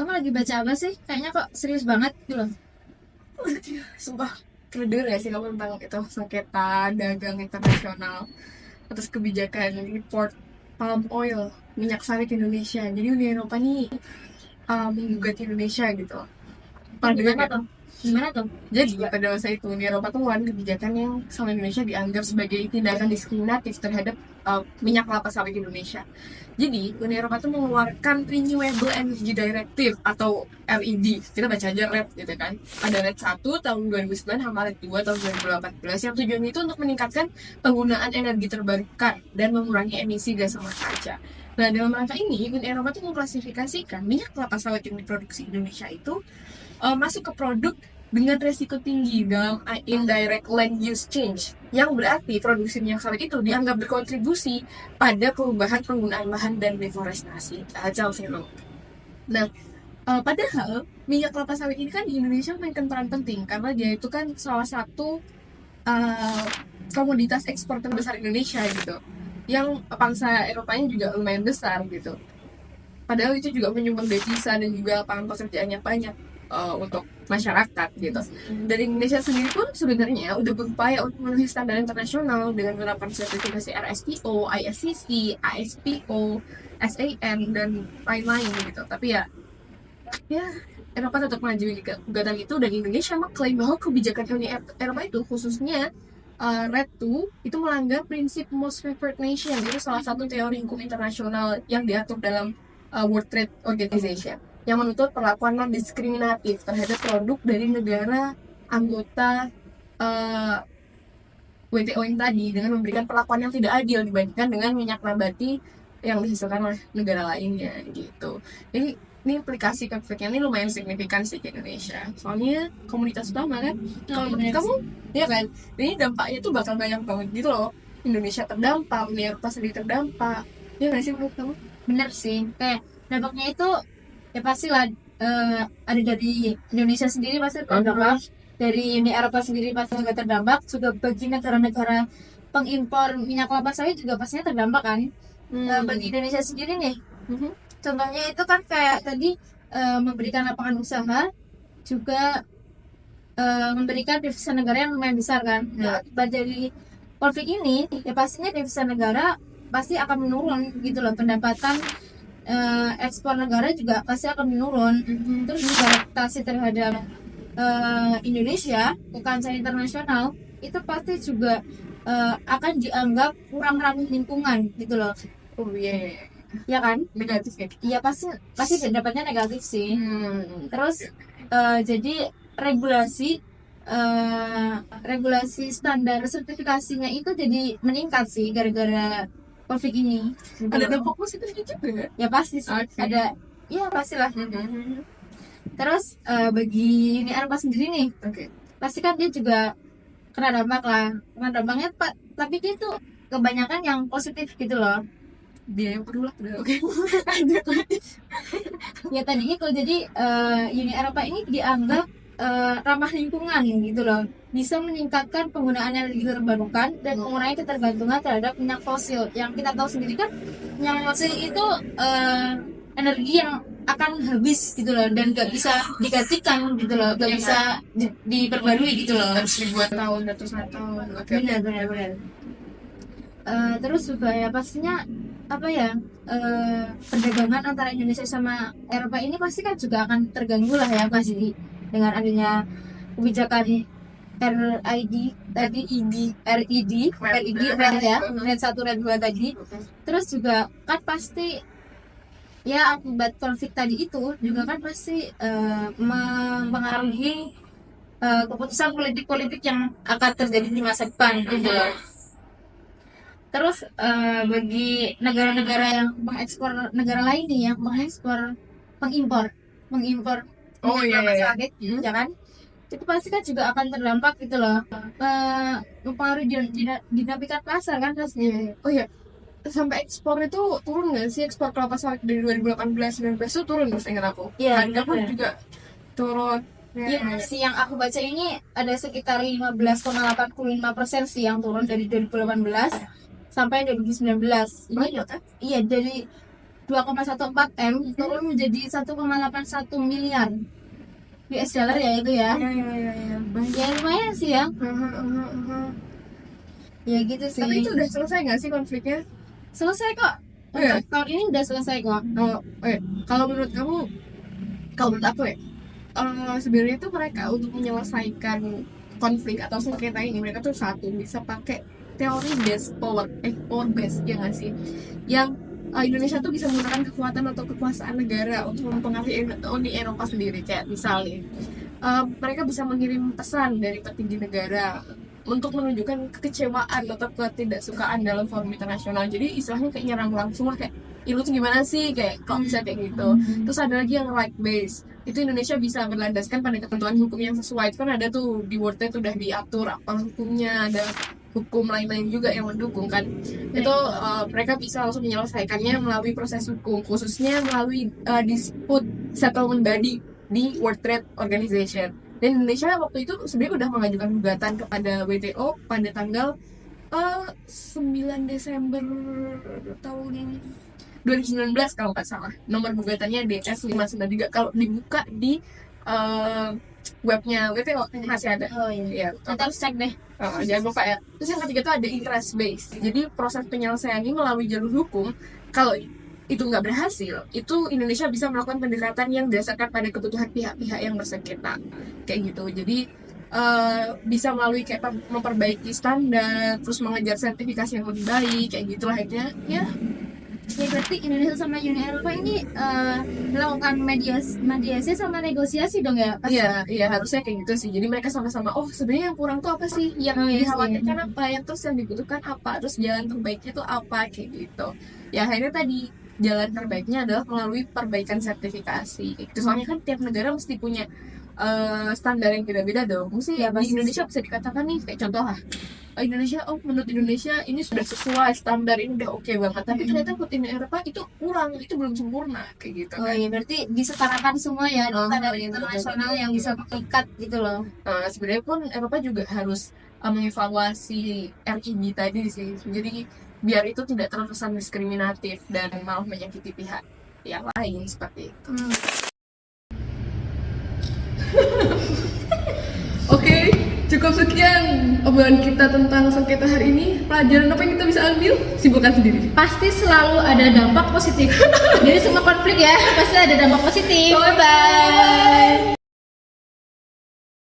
Kamu lagi baca apa sih? Kayaknya kok serius banget gitu loh. Aduh, sumpah pernah denger gak sih kamu tentang itu sengketa dagang internasional atas kebijakan import palm oil minyak sawit Indonesia. Jadi Uni Eropa nih menggugat Indonesia gitu. Itu Pernah denger gimana gak? tuh? Gimana tuh? Jadi pada masa itu Uni Eropa tuh mengeluarkan kebijakan yang sama Indonesia dianggap sebagai tindakan diskriminatif terhadap minyak kelapa sawit Indonesia. Jadi Uni Eropa tuh mengeluarkan Renewable Energy Directive atau RED. Kita baca aja RED gitu kan. Ada RED 1 tahun 2009 sama RED 2 tahun 2018 yang tujuannya itu untuk meningkatkan penggunaan energi terbarukan dan mengurangi emisi gas rumah kaca. Nah, dalam rangka ini, Uni Eropa tuh mengklasifikasikan minyak kelapa sawit yang diproduksi Indonesia itu masuk ke produk dengan resiko tinggi dalam indirect land use change, yang berarti produksi minyak sawit itu dianggap berkontribusi pada perubahan penggunaan lahan dan deforestasi. Kacau sih lo. Nah, padahal minyak kelapa sawit ini kan di Indonesia mainkan peran penting karena dia itu kan salah satu uh, komoditas ekspor terbesar Indonesia gitu, yang pangsa Eropanya juga lumayan besar gitu. Padahal itu juga menyumbang devisa dan juga lapangan pekerjaan yang banyak untuk masyarakat gitu. Dari Indonesia sendiri pun sebenarnya udah berupaya untuk memenuhi standar internasional dengan menerapkan sertifikasi RSPO, ISCC, ASPO, SAN dan lain-lain gitu. Tapi ya Eropa tetap mengajukan gugatan itu, dan Indonesia mengklaim bahwa kebijakan Uni Eropa itu khususnya RED 2 itu melanggar prinsip most favored nation. Itu salah satu teori hukum internasional yang diatur dalam World Trade Organization yang menuntut perlakuan non diskriminatif terhadap produk dari negara anggota WTO yang tadi, dengan memberikan perlakuan yang tidak adil dibandingkan dengan minyak nabati yang dihasilkan oleh negara lainnya gitu. Jadi ini implikasi konfliknya ini lumayan signifikan sih di Indonesia. Soalnya komunitas utama kan. Kalau menurut kamu, ya kan, ini dampaknya tuh bakal banyak banget gitu loh. Indonesia terdampak, Uni Eropa sendiri terdampak. Ya nggak sih menurut kamu? Bener sih. Kayak dampaknya itu ya pastilah ada dari Indonesia sendiri pasti terdampak. Dari Uni Eropa sendiri pasti juga terdampak. Juga bagi negara-negara pengimpor minyak kelapa sawit juga pastinya terdampak kan. Bagi Indonesia sendiri nih, Mhm. contohnya itu kan kayak tadi memberikan lapangan usaha, juga memberikan devisa negara yang lumayan besar kan. Nah, akibat dari konflik ini ya pastinya devisa negara pasti akan menurun gitu loh, pendapatan ekspor negara juga pasti akan menurun. Terus juga reputasi terhadap Indonesia ke kancah internasional itu pasti juga akan dianggap kurang ramah lingkungan gitu loh. Oh iya, yeah. Ya kan? Negatif ya. Iya, pasti pasti dapatnya negatif sih. Terus jadi regulasi eh, regulasi standar sertifikasinya itu jadi meningkat sih gara-gara konflik ini. Ada dampak positifnya juga. Ya pasti sih. Okay. Ada, ya pastilah. Terus bagi ini Eropa sendiri nih, pasti kan dia juga kena dampak lah. Kena dampaknya Pak, tapi dia tuh kebanyakan yang positif gitu loh. Dia yang perlu lah, oke. Ya tadi itu jadi Uni Eropa ini dianggap ramah lingkungan gitu loh, bisa meningkatkan penggunaan energi terbarukan dan mengurangi ketergantungan terhadap minyak fosil. Yang kita tahu sendiri kan minyak fosil itu energi yang akan habis gitu loh, dan gak bisa digantikan gitu loh, gak bisa diperbarui gitu loh. Harus ribuan tahun, ratusan tahun. Benar. Terus juga ya pastinya apa ya, perdagangan antara Indonesia sama Eropa ini pasti kan juga akan terganggu lah ya pasti dengan adanya kebijakan RID tadi, RED ya, RED 1 RED 2 tadi. Terus juga kan pasti ya akibat konflik tadi itu juga kan pasti mempengaruhi keputusan politik-politik yang akan terjadi di masa depan gitu loh. Terus bagi negara-negara yang mengekspor, negara lain nih yang mengekspor, mengimpor, Oh iya, kelapa iya. sawit, ya kan? Itu pasti kan juga akan terdampak gitu loh. Mempengaruhi dinamika pasar kan pasti. Oh iya, sampai ekspor itu turun nggak sih, ekspor kelapa sawit dari 2018 19 itu turun mas, ingat aku. Iya, Harga pun benar. juga turun. Iya, sih yang aku baca ini ada sekitar 15,85% sih yang turun dari 2018 sampai 2019. Ini Banyak kan? iya, dari 2,14 M turun menjadi 1,81 miliar US dollar ya itu ya. Ya. Ya lumayan sih ya. Ya gitu sih. Tapi itu udah selesai nggak sih konfliknya? Selesai kok. Iya. Untuk tahun ini udah selesai kok. Kalau menurut kamu, kalau menurut aku ya, sebenarnya itu mereka untuk menyelesaikan konflik atau sengketa ini, mereka tuh satu bisa pakai teori power base ya nggak sih, yang Indonesia tuh bisa menggunakan kekuatan atau kekuasaan negara untuk mempengaruhi Uni Eropa sendiri. Kayak misalnya mereka bisa mengirim pesan dari petinggi negara untuk menunjukkan kekecewaan atau ketidaksukaan dalam forum internasional. Jadi istilahnya kayak nyerang langsung lah, kayak lu tuh gimana sih, kayak kok bisa kayak gitu. Terus ada lagi yang right base, itu Indonesia bisa berlandaskan pada ketentuan hukum yang sesuai. Itu kan ada tuh di World Trade udah diatur apa hukumnya, ada hukum lain-lain juga yang mendukung kan. Itu mereka bisa langsung menyelesaikannya melalui proses hukum, khususnya melalui dispute settlement body di World Trade Organization. Dan Indonesia waktu itu sebenarnya udah mengajukan gugatan kepada WTO pada tanggal 9 Desember tahun 2019 kalau nggak salah. Nomor gugatannya DS593. Kalau dibuka di webnya WTO masih ada. Oh iya. Ya, Nanti harus cek deh. jangan lupa ya. Terus yang ketiga tuh ada interest based. Jadi proses penyelesaian ini melalui jalur hukum. Kalau itu nggak berhasil, itu Indonesia bisa melakukan pendekatan yang berdasarkan pada kebutuhan pihak-pihak yang bersengketa, kayak gitu. Jadi bisa melalui kayak memperbaiki standar, terus mengejar sertifikasi yang lebih baik, kayak gitulah akhirnya. Ya, Ya berarti Indonesia sama Uni Eropa ini melakukan mediasi sama negosiasi dong ya? iya harusnya kayak gitu sih. Jadi mereka sama-sama, oh sebenarnya yang kurang tuh apa sih, yang dikhawatirkan apa, yang terus yang dibutuhkan apa, terus jalan terbaiknya tuh apa, kayak gitu. Ya akhirnya tadi jalan terbaiknya adalah melalui perbaikan sertifikasi. Itu soalnya kan tiap negara mesti punya standar yang beda-beda dong. Mesti Ya, di pasti. Indonesia bisa dikatakan nih, kayak contoh lah, Indonesia, menurut Indonesia ini sudah sesuai standar, ini udah oke banget. Tapi ternyata buat Uni Eropa itu kurang, itu belum sempurna, kayak gitu Oh kan. iya, berarti disetarakan semua ya standar Iya, internasional yang bisa mengikat gitu loh. Sebenarnya pun Eropa juga harus mengevaluasi RIB tadi sih. Jadi biar itu tidak terkesan diskriminatif dan malah menyakiti pihak yang lain seperti itu. Oke, cukup sekian obrolan kita tentang sengketa hari ini. Pelajaran apa yang kita bisa ambil? Simpulkan sendiri. Pasti selalu ada dampak positif. Jadi semua konflik ya pasti ada dampak positif. Bye bye.